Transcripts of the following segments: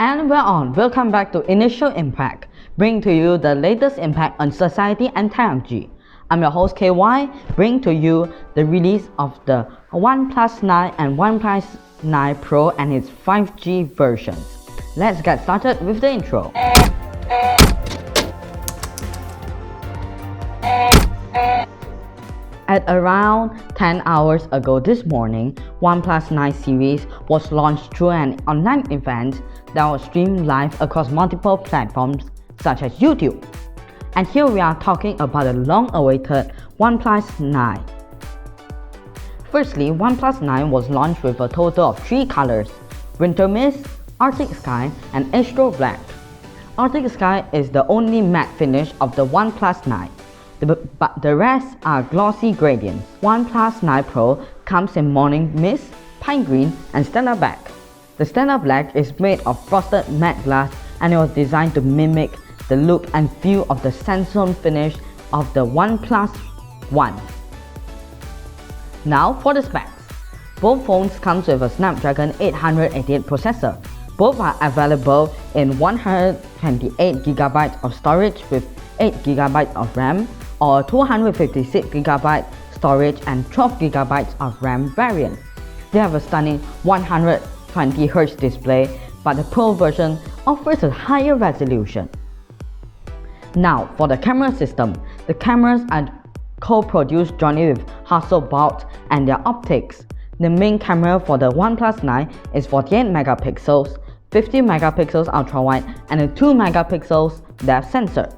And we're on. Welcome back to Initial Impact, bringing to you the latest impact on society and technology. I'm your host KY, bringing to you the release of the OnePlus 9 and OnePlus 9 Pro and its 5G versions. Let's get started with the intro. At around 10 hours ago this morning, OnePlus 9 series was launched through an online event that was streamed live across multiple platforms such as YouTube. And here we are talking about the long-awaited OnePlus 9. Firstly, OnePlus 9 was launched with a total of 3 colors: Winter Mist, Arctic Sky, and Astro Black. Arctic Sky is the only matte finish of the OnePlus 9. But the rest are glossy gradients. OnePlus 9 Pro comes in Morning Mist, Pine Green, and Stellar Black. The Stellar Black is made of frosted matte glass and it was designed to mimic the look and feel of the sandstone finish of the OnePlus One. Now for the specs. Both phones come with a Snapdragon 888 processor. Both are available in 128GB of storage with 8GB of RAM, or 256GB storage and 12GB of RAM variant. They have a stunning 120Hz display, but the Pro version offers a higher resolution. Now for the camera system. The cameras are co-produced jointly with Hasselblad and their optics. The main camera for the OnePlus 9 is 48 megapixels, 50 megapixels ultra-wide, and a 2 megapixels depth sensor.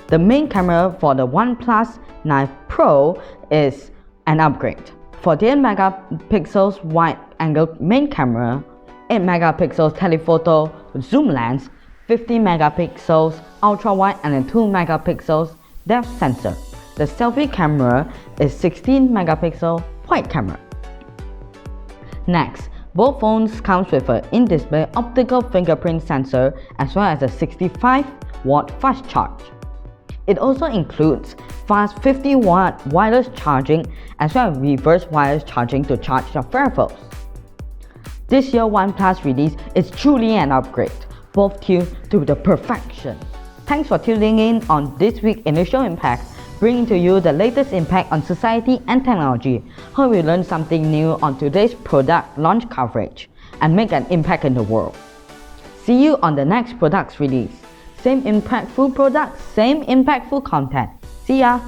The main camera for the OnePlus 9 Pro is an upgrade. 48 megapixels wide-angle main camera, 8 megapixels telephoto zoom lens, 50 megapixels ultra-wide, and a 2 megapixels depth sensor. The selfie camera is 16 megapixel wide camera. Next, both phones come with an in-display optical fingerprint sensor as well as a 65-watt fast charge. It also includes fast 50-watt wireless charging as well as reverse wireless charging to charge your wearables. This year OnePlus release is truly an upgrade, both tuned to the perfection. Thanks for tuning in on this week's Initial Impact, bringing to you the latest impact on society and technology. Hope you learned something new on today's product launch coverage and make an impact in the world. See you on the next product's release. Same impactful products, same impactful content. See ya!